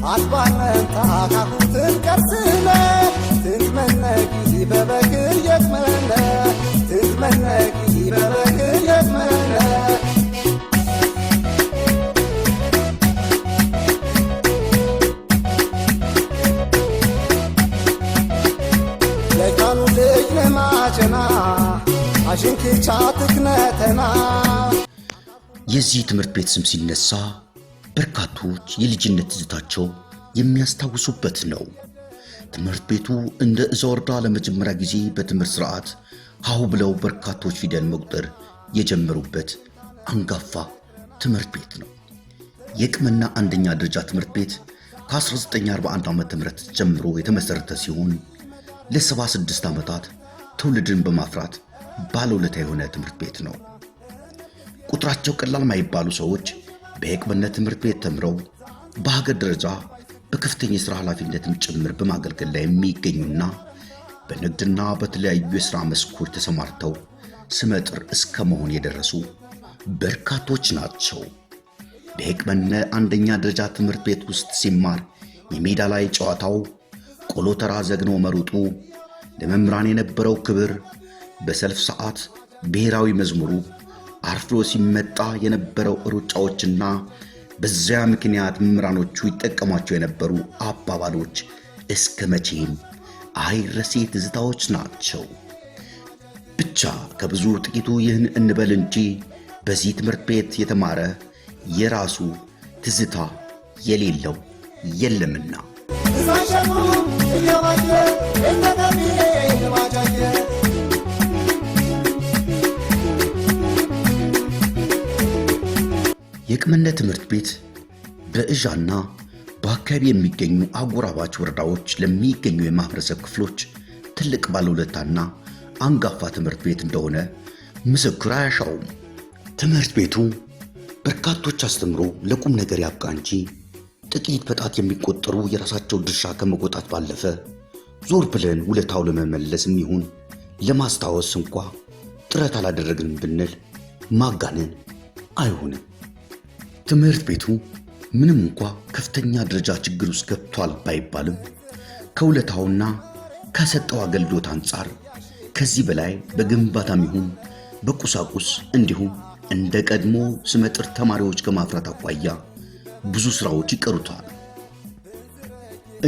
አስባነታ ካሁትን ቀርስነ ትመነቂ በበክር የትመነ ትመነቂ በበክር የትመነ ለካኑ ልጅ ለማቸና አሽንኪቻ ትክነተና የዚህ ትምህርት ቤት ስም ሲነሳ በርካቶች የልጅነት ትዝታቸው የሚያስታውሱበት ነው። ትምህርት ቤቱ እንደ እዛወርዳ ለመጀመሪያ ጊዜ በትምህርት ስርዓት ሃው ብለው በርካቶች ፊደል መቁጠር የጀመሩበት አንጋፋ ትምህርት ቤት ነው። የቅመና አንደኛ ደረጃ ትምህርት ቤት ከ1941 ዓ.ም ጀምሮ የተመሰረተ ሲሆን ለ76 ዓመታት ትውልድን በማፍራት ባለውለታ የሆነ ትምህርት ቤት ነው። ቁጥራቸው ቀላል ማይባሉ ሰዎች በየቅመና ትምህርት ቤት ተምረው በሀገር ደረጃ በከፍተኛ የሥራ ኃላፊነትም ጭምር በማገልገል ላይ የሚገኙና በንግድና በተለያዩ የሥራ መስኮች ተሰማርተው ስመጥር እስከ መሆን የደረሱ በርካቶች ናቸው። በየቅመና አንደኛ ደረጃ ትምህርት ቤት ውስጥ ሲማር የሜዳ ላይ ጨዋታው፣ ቆሎ ተራ ዘግኖ መሮጡ፣ ለመምህራን የነበረው ክብር፣ በሰልፍ ሰዓት ብሔራዊ መዝሙሩ፣ አርፍሎ ሲመጣ የነበረው ሩጫዎችና በዚያ ምክንያት መምህራኖቹ ይጠቀሟቸው የነበሩ አባባሎች እስከ መቼም አይረሴ ትዝታዎች ናቸው። ብቻ ከብዙ ጥቂቱ ይህን እንበል እንጂ በዚህ ትምህርት ቤት የተማረ የራሱ ትዝታ የሌለው የለምና። የቅመና ትምህርት ቤት በእዣና በአካባቢ የሚገኙ አጎራባች ወረዳዎች ለሚገኙ የማህበረሰብ ክፍሎች ትልቅ ባለውለታና አንጋፋ ትምህርት ቤት እንደሆነ ምስክር አያሻውም። ትምህርት ቤቱ በርካቶች አስተምሮ ለቁም ነገር ያብቃ እንጂ ጥቂት በጣት የሚቆጠሩ የራሳቸው ድርሻ ከመጎጣት ባለፈ ዞር ብለን ውለታው ለመመለስም ይሁን ለማስታወስ እንኳ ጥረት አላደረግንም ብንል ማጋነን አይሆንም። ትምህርት ቤቱ ምንም እንኳ ከፍተኛ ደረጃ ችግር ውስጥ ገብቷል ባይባልም ከውለታውና ከሰጠው አገልግሎት አንጻር ከዚህ በላይ በግንባታም ይሁን በቁሳቁስ እንዲሁም እንደ ቀድሞ ስመጥር ተማሪዎች ከማፍራት አኳያ ብዙ ስራዎች ይቀሩታል።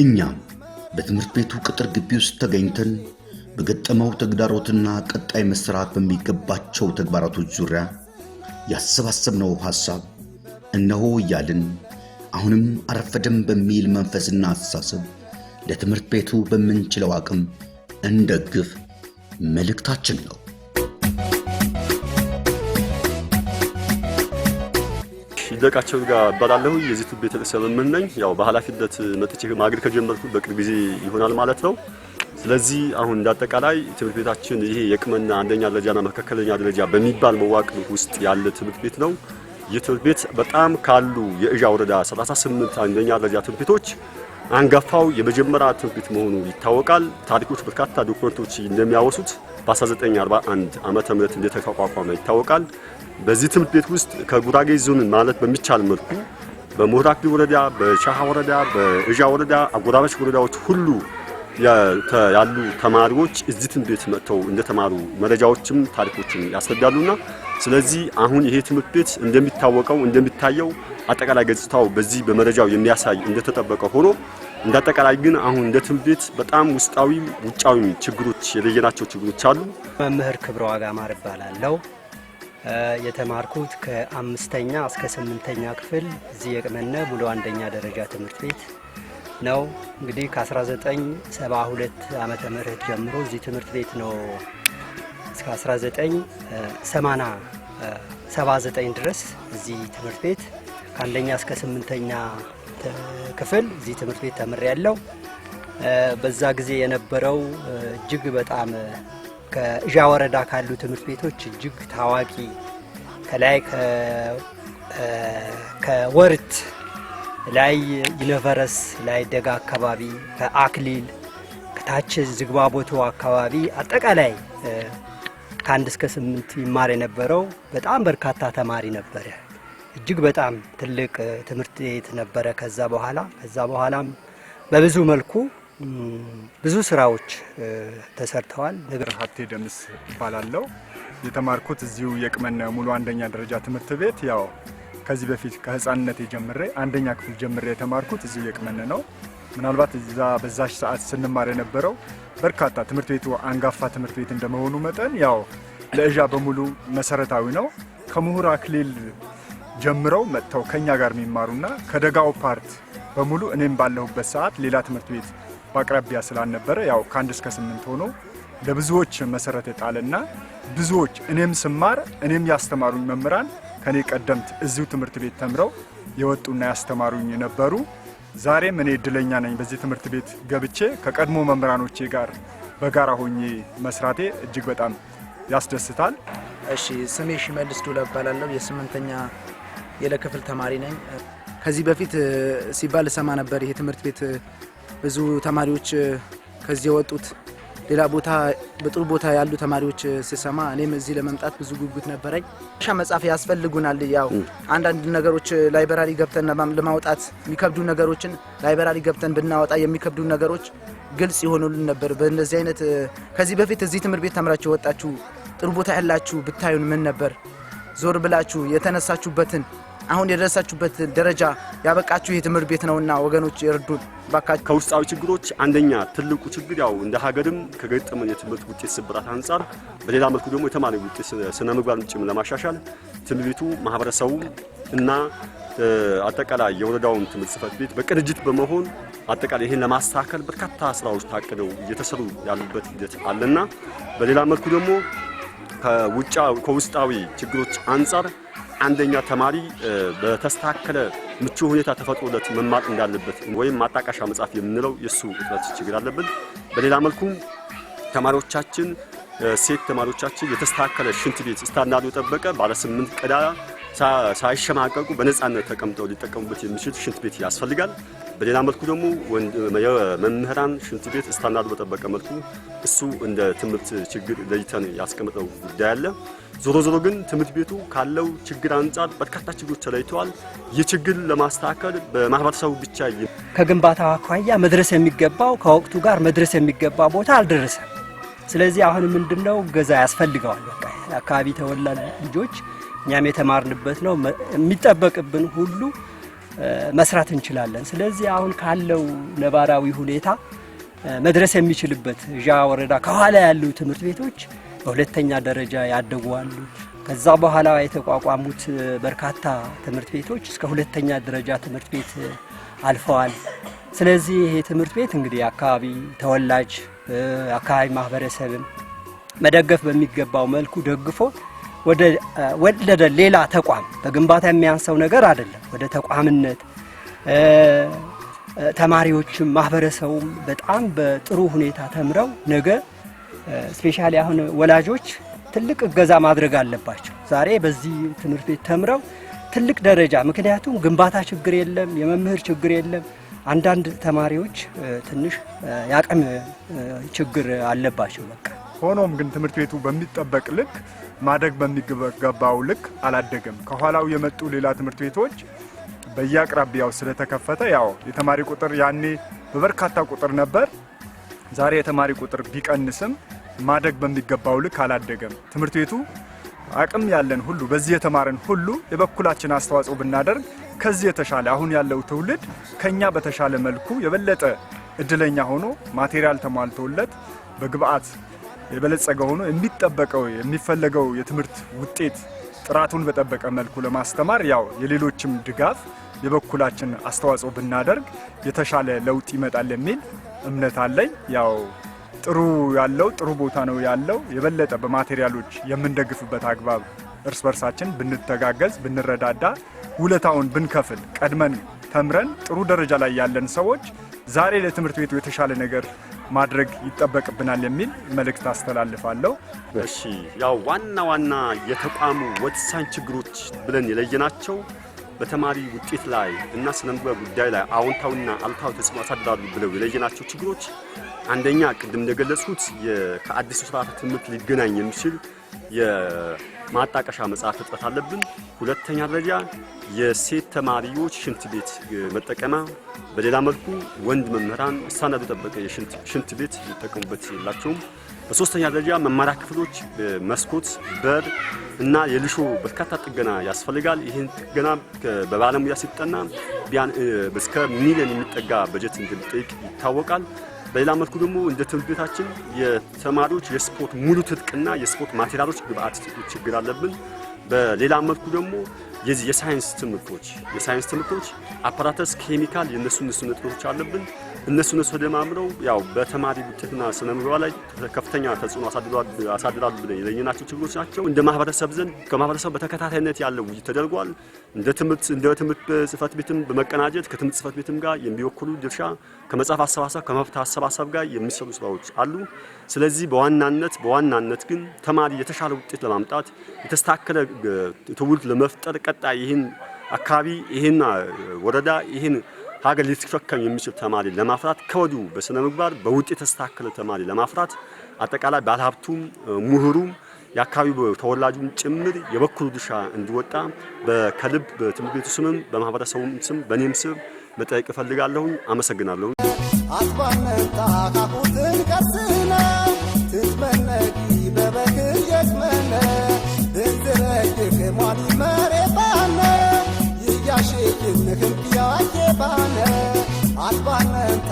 እኛም በትምህርት ቤቱ ቅጥር ግቢ ውስጥ ተገኝተን በገጠመው ተግዳሮትና ቀጣይ መሰራት በሚገባቸው ተግባራቶች ዙሪያ ያሰባሰብነው ሐሳብ እነሆ እያልን አሁንም አረፈደም በሚል መንፈስና አስተሳሰብ ለትምህርት ቤቱ በምንችለው አቅም እንደግፍ መልእክታችን ነው። ይደቃቸው ጋር ባላለው የዚህ ትምህርት ቤት ተሰበምን ነኝ። ያው በኃላፊነት መጥቼ ማግኘት ከጀመርኩ በቅርብ ጊዜ ይሆናል ማለት ነው። ስለዚህ አሁን እንዳጠቃላይ ትምህርት ቤታችን ይሄ የቅመና አንደኛ ደረጃና መካከለኛ ደረጃ በሚባል መዋቅር ውስጥ ያለ ትምህርት ቤት ነው። ይህ ትምህርት ቤት በጣም ካሉ የእዣ ወረዳ 38 አንደኛ ደረጃ ትምህርት ቤቶች አንጋፋው የመጀመሪያ ትምህርት ቤት መሆኑ ይታወቃል። ታሪኮች በርካታ ዶክመንቶች እንደሚያወሱት በ1941 ዓመተ ምህረት እንደተቋቋመ ይታወቃል። በዚህ ትምህርት ቤት ውስጥ ከጉራጌ ዞን ማለት በሚቻል መልኩ በሞራክሊ ወረዳ፣ በሻሃ ወረዳ፣ በእዣ ወረዳ አጎራባች ወረዳዎች ሁሉ ያሉ ተማሪዎች እዚህ ትምህርት ቤት መጥተው እንደተማሩ መረጃዎችም ታሪኮችም ያስረዳሉና ስለዚህ አሁን ይሄ ትምህርት ቤት እንደሚታወቀው እንደሚታየው አጠቃላይ ገጽታው በዚህ በመረጃው የሚያሳይ እንደተጠበቀ ሆኖ እንዳጠቃላይ ግን አሁን እንደ ትምህርት ቤት በጣም ውስጣዊ ውጫዊ ችግሮች የለየናቸው ችግሮች አሉ። መምህር ክብረዋጋ ማር እባላለሁ። የተማርኩት ከ5ኛ እስከ 8ኛ ክፍል እዚህ የቅመና ሙሉ አንደኛ ደረጃ ትምህርት ቤት ነው። እንግዲህ ከ1972 ዓመተ ምህረት ጀምሮ እዚህ ትምህርት ቤት ነው እስከ 1979 ድረስ እዚህ ትምህርት ቤት ከአንደኛ እስከ 8ኛ ክፍል እዚህ ትምህርት ቤት ተምሬያለሁ። በዛ ጊዜ የነበረው እጅግ በጣም ከእዣ ወረዳ ካሉ ትምህርት ቤቶች እጅግ ታዋቂ ከላይ ከወርት ላይ ይነፈረስ ላይ ደጋ አካባቢ ከአክሊል ከታች ዝግባቦቶ አካባቢ አጠቃላይ ከ1 እስከ 8 ይማር የነበረው በጣም በርካታ ተማሪ ነበር እጅግ በጣም ትልቅ ትምህርት ቤት ነበረ። ከዛ በኋላም በብዙ መልኩ ብዙ ስራዎች ተሰርተዋል። ነገር ሀብቴ ደምስ ይባላልው የተማርኩት እዚሁ የቅመና ሙሉ አንደኛ ደረጃ ትምህርት ቤት ያው ከዚህ በፊት ከህፃንነት ጀምሬ አንደኛ ክፍል ጀምሬ የተማርኩት እዚሁ የቅመና ነው። ምናልባት በዛሽ ሰዓት ስንማር የነበረው በርካታ ትምህርት ቤቱ አንጋፋ ትምህርት ቤት እንደመሆኑ መጠን ያው ለእዣ በሙሉ መሰረታዊ ነው። ከምሁር አክሊል ጀምረው መጥተው ከኛ ጋር የሚማሩና ከደጋው ፓርት በሙሉ እኔም ባለሁበት ሰዓት ሌላ ትምህርት ቤት በአቅራቢያ ስላልነበረ ያው ከ1 እስከ 8 ሆኖ ለብዙዎች መሰረት የጣለና ብዙዎች እኔም ስማር እኔም ያስተማሩኝ መምህራን ከኔ ቀደምት እዚሁ ትምህርት ቤት ተምረው የወጡና ያስተማሩኝ ነበሩ። ዛሬም እኔ እድለኛ ነኝ በዚህ ትምህርት ቤት ገብቼ ከቀድሞ መምህራኖቼ ጋር በጋራ ሆኜ መስራቴ እጅግ በጣም ያስደስታል። እሺ ስሜ ሽመልስ ዱላ እባላለሁ። የ8ኛ የለክፍል ተማሪ ነኝ። ከዚህ በፊት ሲባል ሰማ ነበር ይሄ ትምህርት ቤት ብዙ ተማሪዎች ከዚህ የወጡት ሌላ ቦታ በጥሩ ቦታ ያሉ ተማሪዎች ሲሰማ እኔም እዚህ ለመምጣት ብዙ ጉጉት ነበረኝ። መጽሐፍ ያስፈልጉናል። ያው አንዳንድ ነገሮች ላይብራሪ ገብተን ለማውጣት የሚከብዱ ነገሮችን ላይብራሪ ገብተን ብናወጣ የሚከብዱ ነገሮች ግልጽ ይሆኑልን ነበር። በእንደዚህ አይነት ከዚህ በፊት እዚህ ትምህርት ቤት ተምራችሁ ወጣችሁ ጥሩ ቦታ ያላችሁ ብታዩን ምን ነበር ዞር ብላችሁ የተነሳችሁበትን አሁን የደረሳችሁበት ደረጃ ያበቃችሁ የትምህርት ቤት ነውና ወገኖች ይርዱን ባካችሁ። ከውስጣዊ ችግሮች አንደኛ ትልቁ ችግር ያው እንደ ሀገርም ከገጠመን የትምህርት ውጤት ስብራት አንፃር በሌላ መልኩ ደግሞ የተማሪ ውጤት ስነ ምግባር ጭምር ለማሻሻል ትምህርት ቤቱ ማህበረሰቡ እና አጠቃላይ የወረዳውን ትምህርት ጽሕፈት ቤት በቅንጅት በመሆን አጠቃላይ ይሄን ለማስተካከል በርካታ ስራዎች ታቅደው እየተሰሩ ያሉበት ሂደት አለና በሌላ መልኩ ደግሞ ከውስጣዊ ችግሮች አንፃር አንደኛ ተማሪ በተስተካከለ ምቹ ሁኔታ ተፈጥሮለት መማር እንዳለበት ወይም ማጣቃሻ መጻፍ የምንለው የሱ እጥረት ችግር አለብን። በሌላ መልኩ ተማሪዎቻችን ሴት ተማሪዎቻችን የተስተካከለ ሽንት ቤት ስታንዳርዱ የጠበቀ ባለ 8 ቀዳዳ ሳይሸማቀቁ በነፃነት ተቀምጠው ሊጠቀሙበት የሚችል ሽንት ቤት ያስፈልጋል። በሌላ መልኩ ደግሞ የመምህራን ሽንት ቤት ስታንዳርዱ በጠበቀ መልኩ እሱ እንደ ትምህርት ችግር ለይተን ያስቀመጠው ጉዳይ አለ። ዞሮ ዞሮ ግን ትምህርት ቤቱ ካለው ችግር አንፃር በርካታ ችግሮች ተለይተዋል። የችግር ለማስተካከል በማህበረሰቡ ብቻ ከግንባታው አኳያ መድረስ የሚገባው ከወቅቱ ጋር መድረስ የሚገባ ቦታ አልደረሰም። ስለዚህ አሁን ምንድነው ገዛ ያስፈልገዋል። በቃ አካባቢ ተወላጅ ልጆች እኛም የተማርንበት ነው የሚጠበቅብን ሁሉ መስራት እንችላለን። ስለዚህ አሁን ካለው ነባራዊ ሁኔታ መድረስ የሚችልበት ዣ ወረዳ ከኋላ ያሉ ትምህርት ቤቶች በሁለተኛ ደረጃ ያደጉ አሉ። ከዛ በኋላ የተቋቋሙት በርካታ ትምህርት ቤቶች እስከ ሁለተኛ ደረጃ ትምህርት ቤት አልፈዋል። ስለዚህ ይሄ ትምህርት ቤት እንግዲህ አካባቢ ተወላጅ አካባቢ ማህበረሰብን መደገፍ በሚገባው መልኩ ደግፎ ወደ ሌላ ተቋም በግንባታ የሚያንሰው ነገር አይደለም። ወደ ተቋምነት ተማሪዎችም ማህበረሰቡም በጣም በጥሩ ሁኔታ ተምረው ነገ ስፔሻሊ አሁን ወላጆች ትልቅ እገዛ ማድረግ አለባቸው። ዛሬ በዚህ ትምህርት ቤት ተምረው ትልቅ ደረጃ ምክንያቱም ግንባታ ችግር የለም፣ የመምህር ችግር የለም። አንዳንድ ተማሪዎች ትንሽ ያቀም ችግር አለባቸው። በቃ ሆኖም ግን ትምህርት ቤቱ በሚጠበቅ ልክ ማደግ በሚገባው ልክ አላደገም። ከኋላው የመጡ ሌላ ትምህርት ቤቶች በየአቅራቢያው ስለተከፈተ ያው የተማሪ ቁጥር ያኔ በበርካታ ቁጥር ነበር። ዛሬ የተማሪ ቁጥር ቢቀንስም ማደግ በሚገባው ልክ አላደገም። ትምህርት ቤቱ አቅም ያለን ሁሉ በዚህ የተማረን ሁሉ የበኩላችን አስተዋጽኦ ብናደርግ ከዚህ የተሻለ አሁን ያለው ትውልድ ከኛ በተሻለ መልኩ የበለጠ እድለኛ ሆኖ ማቴሪያል ተሟልቶለት በግብአት የበለጸገ ሆኖ የሚጠበቀው የሚፈለገው የትምህርት ውጤት ጥራቱን በጠበቀ መልኩ ለማስተማር ያው የሌሎችም ድጋፍ የበኩላችን አስተዋጽኦ ብናደርግ የተሻለ ለውጥ ይመጣል የሚል እምነት አለኝ። ያው ጥሩ ያለው ጥሩ ቦታ ነው ያለው። የበለጠ በማቴሪያሎች የምንደግፍበት አግባብ እርስ በርሳችን ብንተጋገዝ ብንረዳዳ ውለታውን ብንከፍል ቀድመን ተምረን ጥሩ ደረጃ ላይ ያለን ሰዎች ዛሬ ለትምህርት ቤቱ የተሻለ ነገር ማድረግ ይጠበቅብናል የሚል መልእክት አስተላልፋለሁ። እሺ ያው ዋና የተቋሙ ወሳኝ ችግሮች ብለን የለየናቸው በተማሪ ውጤት ላይ እና ስነምግባር ጉዳይ ላይ አዎንታውና አሉታዊ ተጽዕኖ ያሳድራሉ ብለው የለየናቸው ችግሮች አንደኛ ቅድም እንደገለጽኩት ከአዲሱ ስርዓተ ትምህርት ሊገናኝ የሚችል ማጣቀሻ መጽሐፍ እጥረት አለብን። ሁለተኛ ደረጃ የሴት ተማሪዎች ሽንት ቤት መጠቀሚያ፣ በሌላ መልኩ ወንድ መምህራን ስታንዳርድ የጠበቀ ሽንት ቤት ሊጠቀሙበት የላቸውም። በሶስተኛ ደረጃ መማሪያ ክፍሎች መስኮት፣ በር እና የልሾ በርካታ ጥገና ያስፈልጋል። ይህን ጥገና በባለሙያ ሲጠና እስከ ሚሊዮን የሚጠጋ በጀት እንደሚጠይቅ ይታወቃል። በሌላ መልኩ ደግሞ እንደ ትምህርት ቤታችን የተማሪዎች የስፖርት ሙሉ ትጥቅና የስፖርት ማቴሪያሎች ግብአት ችግር አለብን። በሌላ መልኩ ደግሞ የሳይንስ ትምህርቶች አፓራተስ፣ ኬሚካል የነሱ ነጥቦች አለብን። እነሱ ወደማምረው ያው በተማሪ ውጤትና ስነ ምግባር ላይ ከፍተኛ ተጽዕኖ አሳድራሉ ብለን የለየናቸው ችግሮች ናቸው። እንደ ማህበረሰብ ዘንድ ከማህበረሰብ በተከታታይነት ያለው ውይይት ተደርጓል። እንደ ትምህርት ጽሕፈት ቤትም በመቀናጀት ከትምህርት ጽሕፈት ቤትም ጋር የሚወክሉ ድርሻ ከመጽሐፍ አሰባሰብ ከመብት አሰባሰብ ጋር የሚሰሩ ስራዎች አሉ። ስለዚህ በዋናነት ግን ተማሪ የተሻለ ውጤት ለማምጣት የተስተካከለ ትውልድ ለመፍጠር ቀጣይ ይህን አካባቢ ይህን ወረዳ ይህን ሀገር ሊተሸከም የሚችል ተማሪ ለማፍራት ከወዲሁ በስነ ምግባር በውጤት የተስተካከለ ተማሪ ለማፍራት አጠቃላይ ባለሀብቱም ምሁሩም የአካባቢው ተወላጁም ጭምር የበኩሉ ድርሻ እንዲወጣ ከልብ በትምህርት ቤቱ ስምም በማህበረሰቡም ስም በኔም ስም መጠየቅ እፈልጋለሁ። አመሰግናለሁ። አጥባነታ ካቁትን ቀስነ ትትመነቂ በበክር የትመነ ትትረክ ከማኒ መሬባነ ይያሽክ ንክም ቢያኬባነ አጥባነታ